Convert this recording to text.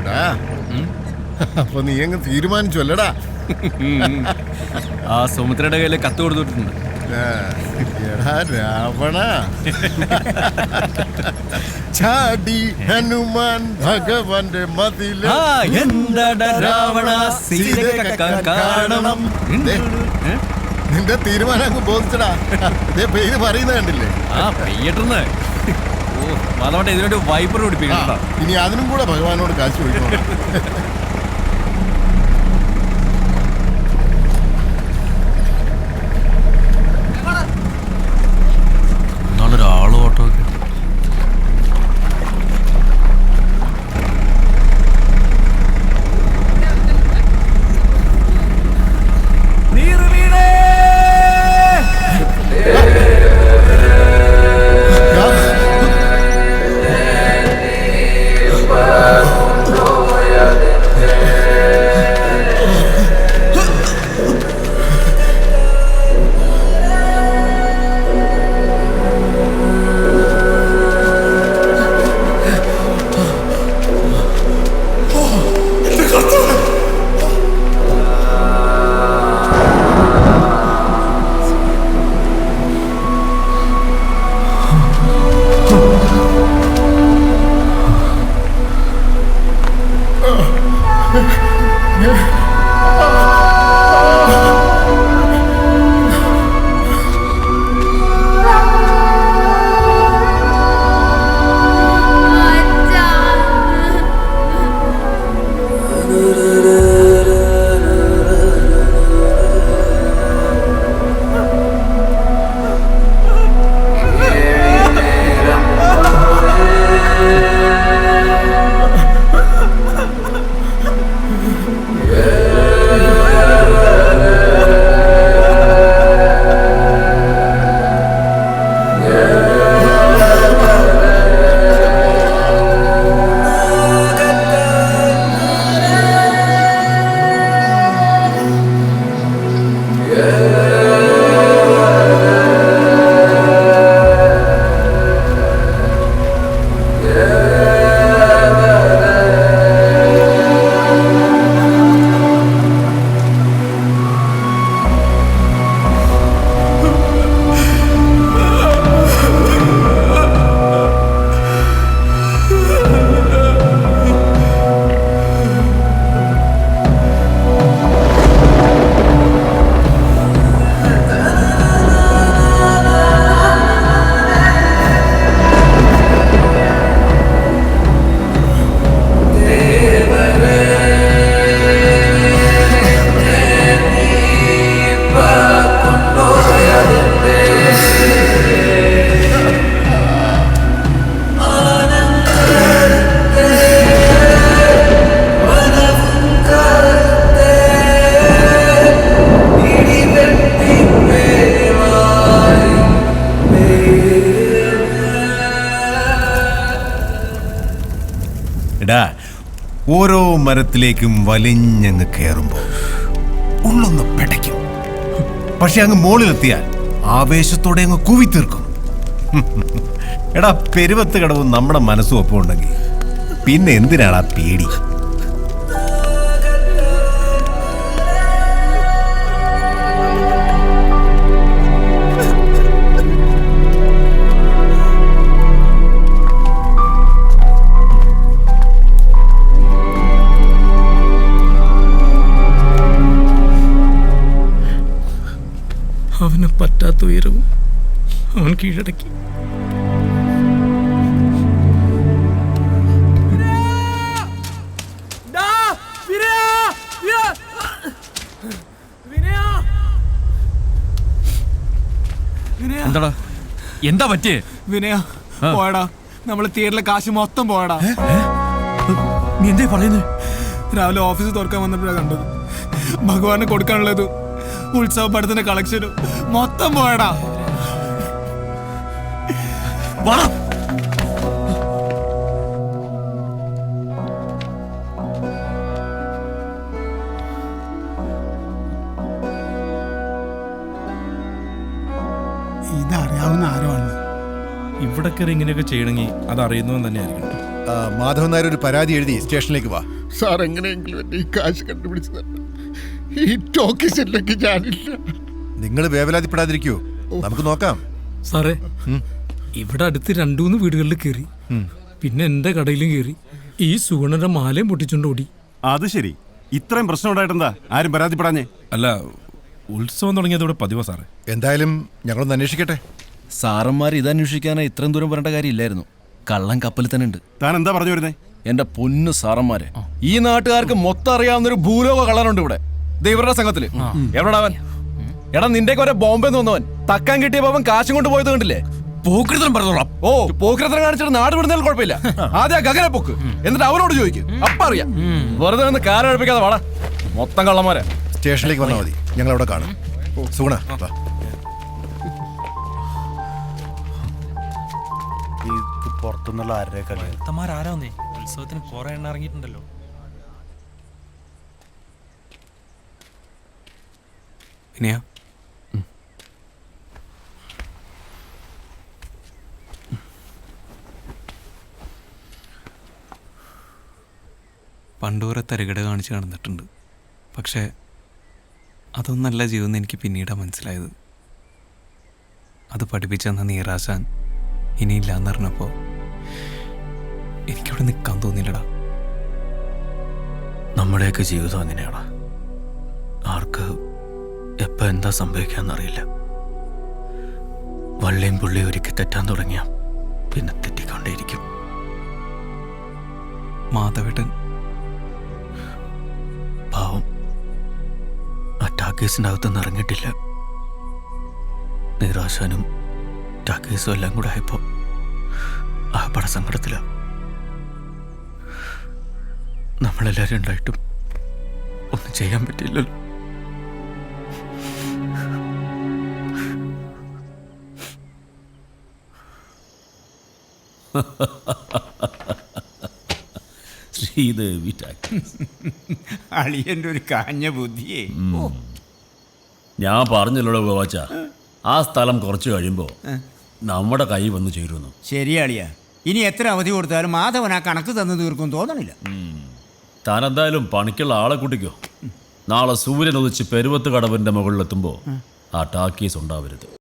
എടാ അപ്പൊ നീ അങ്ങ് തീരുമാനിച്ചു അല്ലടാ? ആ സുമിത്രയുടെ കയ്യിൽ കത്ത് കൊടുത്തിട്ടുണ്ട്. എടാ രാവണ, ചാടി ഹനുമാൻ ഭഗവാന്റെ മതിൽ. രാവണ കാണണം. നിന്റെ തീരുമാനം അങ്ങ് ബോധിച്ചടാ. പേര് പറയുന്നത് കണ്ടില്ലേ? പെയ്യട്ടെന്ന്. അതോട്ടെ ഇതിനൊരു വൈപ്പർ പിടിപ്പിക്കണ്ട. ഇനി അതിനും കൂടെ ഭഗവാനോട് കാശ് ചോദിക്കണം. ഒരാള് ഓട്ടോ ഒക്കെ ഓരോ മരത്തിലേക്കും വലിഞ്ഞങ്ങ് കയറുമ്പോൾ ഉള്ളൊന്ന് പെടയ്ക്കും. പക്ഷെ അങ്ങ് മുകളിലെത്തിയാൽ ആവേശത്തോടെ അങ്ങ് കൂവിത്തീർക്കും. എടാ, പെരുവത്ത് കടവും നമ്മുടെ മനസ്സും ഒപ്പം ഉണ്ടെങ്കിൽ പിന്നെ എന്തിനാടാ പേടി? അവന് പറ്റാത്ത ഉയരവും അവൻ കീഴടക്കി. എന്താടാ, എന്താ പറ്റിയേ? വിനയ പോയടാ, നമ്മള് തിയേറ്ററിലെ കാശ് മൊത്തം പോയടാ. നീ എന്തേ പറയുന്നത്? രാവിലെ ഓഫീസ് തുറക്കാൻ വന്നപ്പോഴാണ് കണ്ടത്. ഭഗവാന് കൊടുക്കാനുള്ളത് ഉത്സവ പടത്തിന്റെ കളക്ഷനും മൊത്തം പോയടാ. ഇതറിയാവുന്ന ആരോ ആണ്. ഇവിടെ കയറി ഇങ്ങനെയൊക്കെ ചെയ്യണമെങ്കിൽ അത് അറിയുന്നവൻ തന്നെയായിരിക്കണം. മാധവൻ നായർ ഒരു പരാതി എഴുതി സ്റ്റേഷനിലേക്ക് വാ. സാർ എങ്ങനെയെങ്കിലും എന്നെ ഈ കാശ് കണ്ടുപിടിച്ച് തരണം. ഈ ടോക്കീസ് ഇല്ലെങ്കിൽ ഞാനില്ല. നിങ്ങൾ വേവലാതിപ്പെടാതിരിക്കൂ, നമുക്ക് നോക്കാം. സാറേ, ഇവിടെ അടുത്ത് 2-3 വീടുകളിൽ കയറി, പിന്നെ എന്റെ കടയിലും കയറി. ഈ സുഗുണന്റെ മാലയും പൊട്ടിച്ചോണ്ട് ഓടി. അത് ശരി, ഇത്രയും പ്രശ്നം ഉണ്ടായിട്ടെന്താ ആരും പരാതിപ്പെടാഞ്ഞേ? അല്ല, ഉത്സവം തുടങ്ങിയതോടെ പതിവാ സാറേ. എന്തായാലും ഞങ്ങളൊന്ന് അന്വേഷിക്കട്ടെ. സാറന്മാർ ഇതന്വേഷിക്കാനായി ഇത്രയും ദൂരം വരേണ്ട കാര്യമില്ലായിരുന്നു. കള്ളൻ കപ്പലിൽ തന്നെ ഉണ്ട്. താൻ എന്താ പറഞ്ഞു വരുന്നേ? എന്റെ പൊന്നു സാറന്മാരെ, ഈ നാട്ടുകാർക്ക് മൊത്തം അറിയാവുന്നൊരു ഭൂലോക കള്ളനുണ്ട് ഇവിടെ, ഇവരുടെ സംഘത്തില്. എവിടെടാവൻ? എടാ, നിന്റെ വരെ ബോംബെ വന്നവൻ തക്കാൻ കിട്ടിയ അവൻ കാശും കൊണ്ട് പോയത് കണ്ടില്ലേ? പോക്കൃതം പറഞ്ഞോളാം. ഓ, പോക്കരത്തരം കാണിച്ചിട്ട് നാട് വിടുന്നതിൽ കുഴപ്പമില്ല. ആദ്യം ഗഗനെ പൊക്ക്, എന്നിട്ട് അവനോട് ചോദിക്കും, അപ്പ അറിയാം. വെറുതെ നിന്ന് കാലഴിപ്പിക്കാതെ വാടാ, മൊത്തം കള്ളന്മാരെ. സ്റ്റേഷനിലേക്ക് വന്നാൽ മതി, ഞങ്ങൾ അവിടെ കാണും. സുഗുണ വാ. പുറത്തുനിന്നുള്ള ആരുടെ കളി? ആരാന്നേ ഉത്സവത്തിന് കുറെ എണ്ണ ഇറങ്ങിയിട്ടുണ്ടല്ലോ. ഇനിയാ പണ്ടൂരെ തരികട കാണിച്ച് നടന്നിട്ടുണ്ട്. പക്ഷേ അതൊന്നല്ല ജീവിതം എനിക്ക് പിന്നീടാണ് മനസ്സിലായത്. അത് പഠിപ്പിച്ചെന്ന നീറാശാൻ ഇനിയില്ലാന്ന് പറഞ്ഞപ്പോൾ എനിക്കവിടെ നിൽക്കാൻ തോന്നിയില്ലടാ. നമ്മുടെയൊക്കെ ജീവിതം അങ്ങനെയാണ്. ആർക്ക് എപ്പോൾ എന്താ സംഭവിക്കാന്നറിയില്ല. വള്ളിയും പുള്ളിയും ഒരുക്കി തെറ്റാൻ തുടങ്ങിയ പിന്നെ തെറ്റിക്കൊണ്ടേയിരിക്കും. മാധവേട്ടൻ പാവം ആ ടാക്കേസിൻ്റെ അകത്തുനിന്ന് ഇറങ്ങിയിട്ടില്ല. നിരാശാനും ടാക്കേസും എല്ലാം കൂടെ ആയപ്പോൾ ആ പടസങ്കടത്തില. നമ്മളെല്ലാവരും ഉണ്ടായിട്ടും ഒന്നും ചെയ്യാൻ പറ്റില്ലല്ലോ. ശ്രീദേവി അളിയന്റെ ഒരു കാഞ്ഞ ബുദ്ധിയേ. ഞാൻ പറഞ്ഞല്ലോ ഗോവാച്ച, ആ സ്ഥലം കുറച്ച് കഴിയുമ്പോൾ നമ്മുടെ കൈ വന്ന് ചേരുന്നു. ശരിയാളിയാ, ഇനി എത്ര അവധി കൊടുത്താലും മാധവൻ ആ കണക്ക് തന്നു തീർക്കും തോന്നണില്ല. താൻ എന്തായാലും പണിക്കുള്ള ആളെ കൂട്ടിക്കോ. നാളെ സൂര്യൻ ഉദിച്ച് പെരുവത്ത് കടവിന്റെ മുകളിലെത്തുമ്പോൾ ആ ടാക്കീസ് ഉണ്ടാവരുത്.